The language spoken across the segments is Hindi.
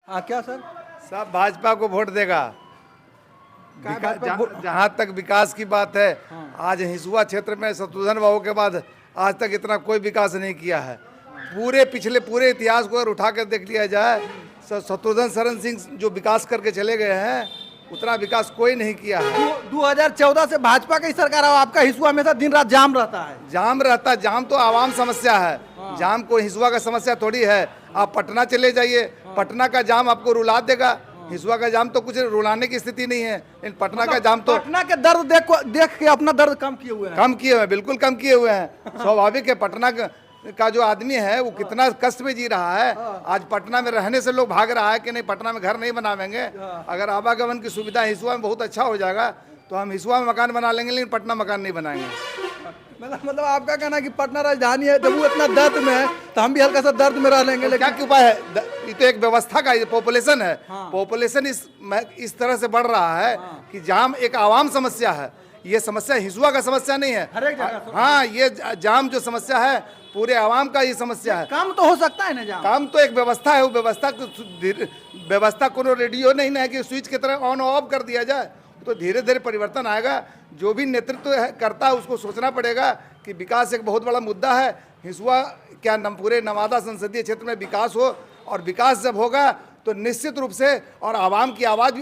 हाँ क्या सर? सब भाजपा को वोट देगा। जहाँ तक विकास की बात है, आज हिसुआ क्षेत्र में शत्रुघ्न बाबू के बाद आज तक इतना कोई विकास नहीं किया है। पूरे इतिहास को अगर उठा कर देख लिया जाए, शत्रुघ्न शरण सिंह जो विकास करके चले गए हैं, उतना विकास कोई नहीं किया है। 2014 से भाजपा की सरकार है, आपका हिसुआ हमेशा दिन रात जाम रहता है। जाम तो आवाम समस्या है। जाम को हिसुआ का समस्या थोड़ी है। आप पटना चले जाइए, पटना का जाम आपको रुला देगा। हिसुआ का जाम तो कुछ रुलाने की स्थिति नहीं है, लेकिन पटना का जाम तो पटना के दर्द देख के अपना दर्द कम किए हुए हैं। बिल्कुल कम किए हुए हैं। स्वाभाविक है, पटना का जो आदमी है वो कितना कष्ट में जी रहा है। आज पटना में रहने से लोग भाग रहा है कि नहीं, पटना में घर नहीं बनावेंगे। अगर आवागमन की सुविधा हिसुआ में बहुत अच्छा हो जाएगा तो हम हिसुआ में मकान बना लेंगे, लेकिन पटना मकान नहीं बनाएंगे। मतलब आपका कहना है कि पटना राजधानी है, जब वो इतना दर्द में है तो हम भी हल्का सा दर्द में रह लेंगे। क्या उपाय है? ये तो एक व्यवस्था का पॉपुलेशन है। पॉपुलेशन इस तरह से बढ़ रहा है कि जाम एक आवाम समस्या है। ये समस्या हिसुआ का समस्या नहीं है। हर एक जगह हाँ, ये जाम जो समस्या है पूरे आवाम का ये समस्या है। काम तो हो सकता है ना जाम? काम तो एक व्यवस्था है। वो व्यवस्था को रेडियो नहीं है कि स्विच की तरह ऑन ऑफ कर दिया जाए, तो धीरे धीरे परिवर्तन आएगा। जो भी नेतृत्व करता है उसको सोचना पड़ेगा कि विकास एक बहुत बड़ा मुद्दा है। हिसुआ क्या पूरे नवादा संसदीय क्षेत्र में विकास हो, और विकास जब होगा तो निश्चित रूप से और आवाम की आवाज़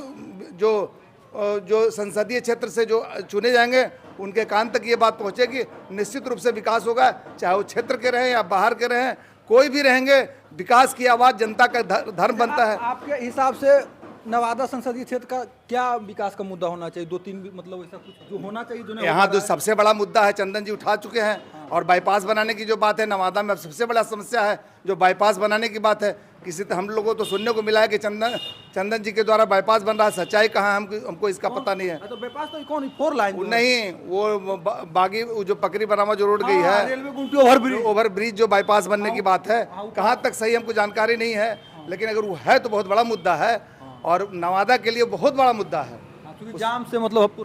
जो संसदीय क्षेत्र से जो चुने जाएंगे उनके कान तक ये बात पहुँचेगी। निश्चित रूप से विकास होगा, चाहे वो क्षेत्र के रहें या बाहर के रहें, कोई भी रहेंगे। विकास की आवाज़ जनता का धर्म बनता है। आपके हिसाब से नवादा संसदीय क्षेत्र का क्या विकास का मुद्दा होना चाहिए? 2-3 मतलब ऐसा कुछ जो होना चाहिए जो यहाँ तो सबसे बड़ा मुद्दा है, चंदन जी उठा चुके हैं। और बाईपास बनाने की जो बात है, नवादा में सबसे बड़ा समस्या है जो बाईपास बनाने की बात है। किसी तो हम लोगों को तो सुनने को मिला है कि चंदन जी के द्वारा बाईपास बन रहा है। सच्चाई कहाँ है हमको इसका पता नहीं है। तो बाईपास तो कौन 4 लाइन नहीं, वो बागी जो पकरी बरामा जो रोड गई है, रेलवे ओवर ब्रिज जो बाईपास बनने की बात है, कहाँ तक सही हमको जानकारी नहीं है। लेकिन अगर वो है तो बहुत बड़ा मुद्दा है और नवादा के लिए बहुत बड़ा मुद्दा है। जाम से मतलब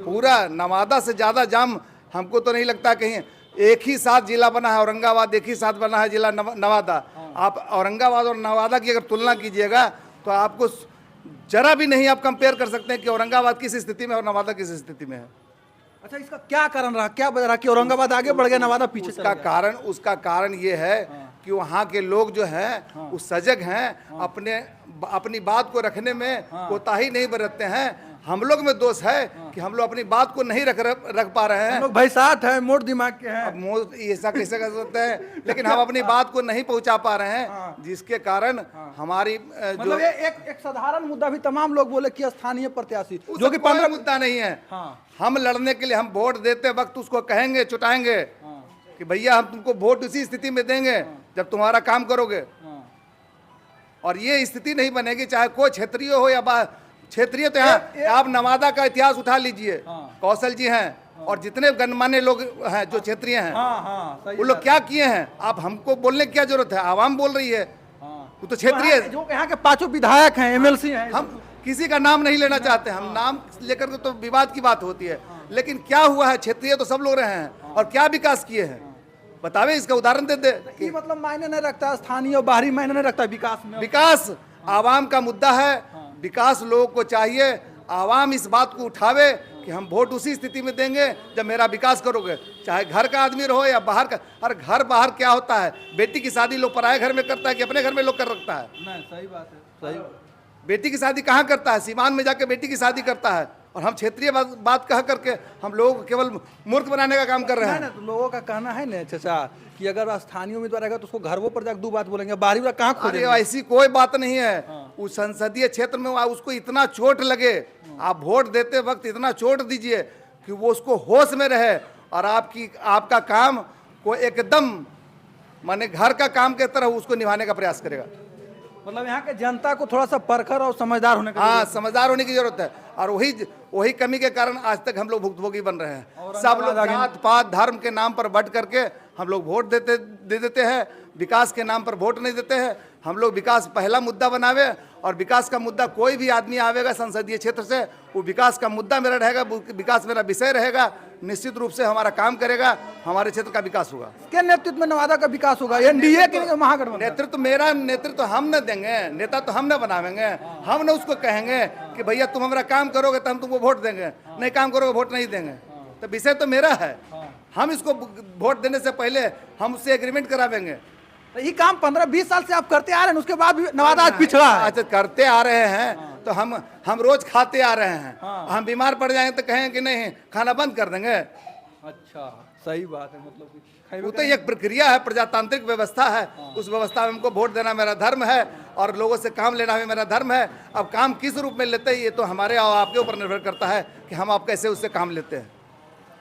पूरा नवादा से ज़्यादा जाम हमको तो नहीं लगता कहीं। एक ही साथ जिला बना है औरंगाबाद, एक ही साथ बना है जिला नवादा। आप औरंगाबाद और नवादा की अगर तुलना कीजिएगा तो आपको जरा भी नहीं आप कंपेयर कर सकते हैं कि औरंगाबाद किस स्थिति में और नवादा किस स्थिति में है। अच्छा, इसका क्या कारण रहा, क्या वजह रहा कि औरंगाबाद आगे बढ़ गया, नवादा पीछे? उसका कारण ये है कि वहाँ के लोग जो हैं वो सजग हैं, अपनी बात को रखने में कोताही नहीं बरतते हैं। हम लोग में दोष है कि हम लोग अपनी बात को नहीं रख पा रहे हैं। हम लोग भाई साथ हैं, मोट दिमाग के हैं। अब ऐसा कैसे कर सकते हैं, लेकिन हम अपनी बात को नहीं पहुंचा पा रहे हैं, जिसके कारण हमारी मतलब एक साधारण मुद्दा भी तमाम लोग बोले कि स्थानीय प्रत्याशी, जो कि 15 मुद्दा नहीं है। हम लड़ने के लिए हम वोट देते वक्त उसको कहेंगे, चुटाएंगे कि भैया हम तुमको वोट उसी स्थिति में देंगे जब तुम्हारा काम करोगे। और ये स्थिति नहीं बनेगी चाहे कोई क्षेत्रीय हो या क्षेत्रीय। तो यहाँ आप नवादा का इतिहास उठा लीजिए, कौशल जी हैं और जितने गणमान्य लोग हैं जो क्षेत्रीय हैं, वो लोग क्या किए हैं। आप हमको बोलने की क्या जरूरत है, आवाम बोल रही है। वो तो क्षेत्रीय जो यहाँ के 5 विधायक हैं, एमएलसी हैं। हम किसी का नाम नहीं लेना चाहते, हम नाम लेकर के तो विवाद की बात होती है। लेकिन क्या हुआ है, क्षेत्रीय तो सब लोग रहे हैं और क्या विकास किए हैं बतावे, इसका उदाहरण दे दे। ये मतलब मायने नहीं रखता, स्थानीय और बाहरी मायने नहीं रखता विकास में। विकास आवाम का मुद्दा है। विकास लोगों को चाहिए, आवाम इस बात को उठावे कि हम वोट उसी स्थिति में देंगे जब मेरा विकास करोगे, चाहे घर का आदमी रहो या बाहर का। और घर बाहर क्या होता है, बेटी की शादी लोग पराए घर में करता है कि अपने घर में लोग कर रखता है? नहीं, सही बात है, सही। बेटी की शादी कहाँ करता है? सीमान में जाके बेटी की शादी करता है। और हम क्षेत्रीय बात कह करके हम लोग केवल मूर्ख बनाने का काम कर रहे हैं। तो लोगों का कहना है ना चाचा कि अगर स्थानीय उम्मीदवार रहेगा तो उसको घरों पर जाकर 2 बात बोलेंगे, बाहरी वाला कहाँ खोजेंगे? ऐसी कोई बात नहीं है। उस संसदीय क्षेत्र में उसको इतना चोट लगे, आप वोट देते वक्त इतना चोट दीजिए कि वो उसको होश में रहे और आपका काम को एकदम माने घर का काम के तरह उसको निभाने का प्रयास करेगा। मतलब यहाँ के जनता को थोड़ा सा परखर और समझदार होने का समझदार होने की जरूरत है। और वही कमी के कारण आज तक हम लोग भुक्तभोगी बन रहे हैं। सब लोग जात पात धर्म के नाम पर बट करके हम लोग वोट दे देते हैं, विकास के नाम पर वोट नहीं देते हैं। हम लोग विकास पहला मुद्दा बनावे और विकास का मुद्दा कोई भी आदमी आवेगा संसदीय क्षेत्र से, वो विकास का मुद्दा मेरा रहेगा, विकास मेरा विषय रहेगा। निश्चित रूप से हमारा काम करेगा, हमारे क्षेत्र का विकास होगा। क्या नेतृत्व में नवादा का विकास होगा? एनडीए के महागठबंधन? नेतृत्व मेरा नेतृत्व हम न देंगे, नेता तो हम न बनावेंगे, हम न उसको कहेंगे कि भैया तुम हमारा काम करोगे तो हम तुमको वोट देंगे, नहीं काम करोगे वोट नहीं देंगे। तो विषय तो मेरा है, हम इसको वोट देने से पहले हम उससे एग्रीमेंट करावेंगे। तो ये काम 15-20 साल से आप करते आ रहे हैं, उसके बाद भी नवादा आज पिछड़ा है। अच्छा, करते आ रहे हैं तो हम रोज खाते आ रहे हैं। हम बीमार पड़ जाएंगे तो कहेंगे कि नहीं खाना बंद कर देंगे। अच्छा, सही बात है। मतलब कि वो तो एक प्रक्रिया है, प्रजातांत्रिक व्यवस्था है, उस व्यवस्था में हमको वोट देना मेरा धर्म है और लोगों से काम लेना भी मेरा धर्म है। अब काम किस रूप में लेते हैं ये तो हमारे और आपके ऊपर निर्भर करता है कि हम आप कैसे उससे काम लेते हैं।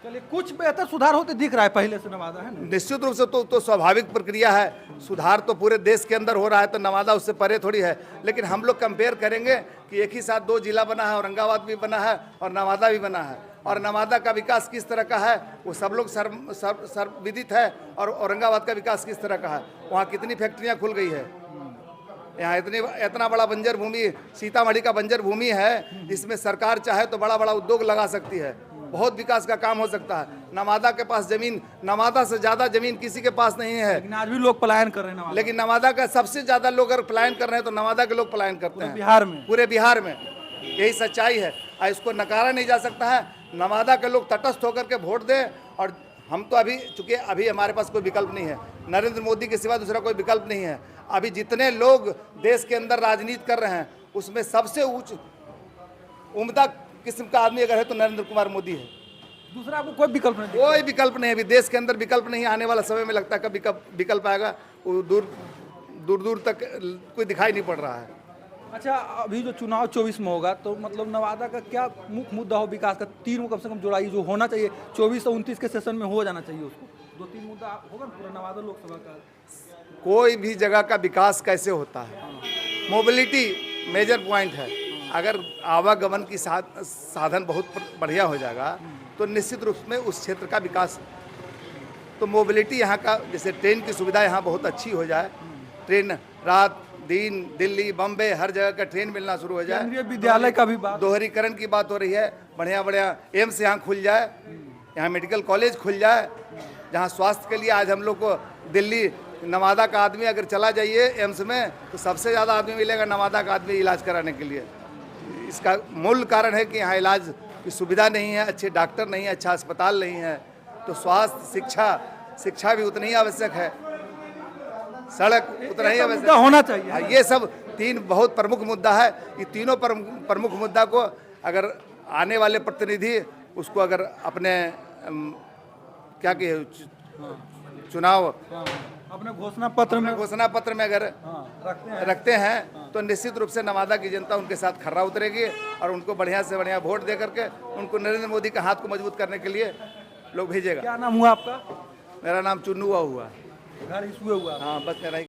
चलिए, कुछ बेहतर सुधार होते दिख रहा है पहले से नवादा, है ना? निश्चित रूप से तो स्वाभाविक प्रक्रिया है, सुधार तो पूरे देश के अंदर हो रहा है, तो नवादा उससे परे थोड़ी है। लेकिन हम लोग कंपेयर करेंगे कि एक ही साथ 2 जिला बना है, औरंगाबाद भी बना है और नवादा भी बना है, और नवादा का विकास किस तरह का है वो सब लोग सर्वविदित है, और औरंगाबाद का विकास किस तरह का है, वहाँ कितनी फैक्ट्रियाँ खुल गई है, यहाँ इतना बड़ा बंजर भूमि, सीतामढ़ी का बंजर भूमि है, इसमें सरकार चाहे तो बड़ा बड़ा उद्योग लगा सकती है, बहुत विकास का काम हो सकता है। नवादा के पास जमीन, नवादा से ज्यादा जमीन किसी के पास नहीं है, लेकिन आज भी लोग पलायन कर रहे हैं नवादा। लेकिन नवादा का सबसे ज्यादा लोग अगर पलायन कर रहे हैं तो नवादा के लोग पलायन करते हैं बिहार में, पूरे बिहार में। यही सच्चाई है, इसको नकारा नहीं जा सकता है। नवादा के लोग तटस्थ होकर के वोट दें, और हम तो चूंकि अभी हमारे पास कोई विकल्प नहीं है, नरेंद्र मोदी के सिवा दूसरा कोई विकल्प नहीं है। अभी जितने लोग देश के अंदर राजनीति कर रहे हैं उसमें सबसे उम्दा किस्म का आदमी अगर है तो नरेंद्र कुमार मोदी है, दूसरा आपको कोई विकल्प नहीं? कोई विकल्प नहीं। अभी देश के अंदर विकल्प नहीं, आने वाला समय में लगता है कब विकल्प आएगा वो दूर तक कोई दिखाई नहीं पड़ रहा है। अच्छा, अभी जो चुनाव 24 में होगा तो मतलब नवादा का क्या मुख्य मुद्दा हो विकास का? 3 कम से कम जोड़ाई जो होना चाहिए 24 और 29 के सेशन में हो जाना चाहिए, उसको 2-3 मुद्दा होगा पूरा नवादा लोकसभा का। कोई भी जगह का विकास कैसे होता है, मोबिलिटी मेजर पॉइंट है। अगर आवागमन की साधन बहुत बढ़िया हो जाएगा तो निश्चित रूप में उस क्षेत्र का विकास, तो मोबिलिटी यहाँ का, जैसे ट्रेन की सुविधा यहाँ बहुत अच्छी हो जाए, ट्रेन रात दिन दिल्ली बम्बे हर जगह का ट्रेन मिलना शुरू हो जाए, केंद्रीय विद्यालय का भी बात, दोहरीकरण की बात हो रही है, बढ़िया बढ़िया एम्स यहाँ खुल जाए, यहाँ मेडिकल कॉलेज खुल जाए, जहाँ स्वास्थ्य के लिए आज हम लोग को दिल्ली नवादा का आदमी अगर चला जाइए एम्स में तो सबसे ज़्यादा आदमी मिलेगा नवादा का आदमी इलाज कराने के लिए। इसका मूल कारण है कि यहाँ इलाज की सुविधा नहीं है, अच्छे डॉक्टर नहीं है, अच्छा अस्पताल नहीं है, तो स्वास्थ्य शिक्षा भी उतनी ही आवश्यक है, सड़क उतना ही आवश्यक होना चाहिए। ये सब 3 बहुत प्रमुख मुद्दा है। ये तीनों प्रमुख मुद्दा को अगर आने वाले प्रतिनिधि उसको अगर अपने क्या कहे चुनाव अपने घोषणा पत्र में अगर रखते हैं तो निश्चित रूप से नवादा की जनता उनके साथ खर्रा उतरेगी और उनको बढ़िया से बढ़िया वोट दे करके उनको नरेंद्र मोदी का हाथ को मजबूत करने के लिए लोग भेजेगा। क्या नाम हुआ आपका? मेरा नाम चुन्नू हुआ। घर इसुए हुआ? हाँ, बस मेरा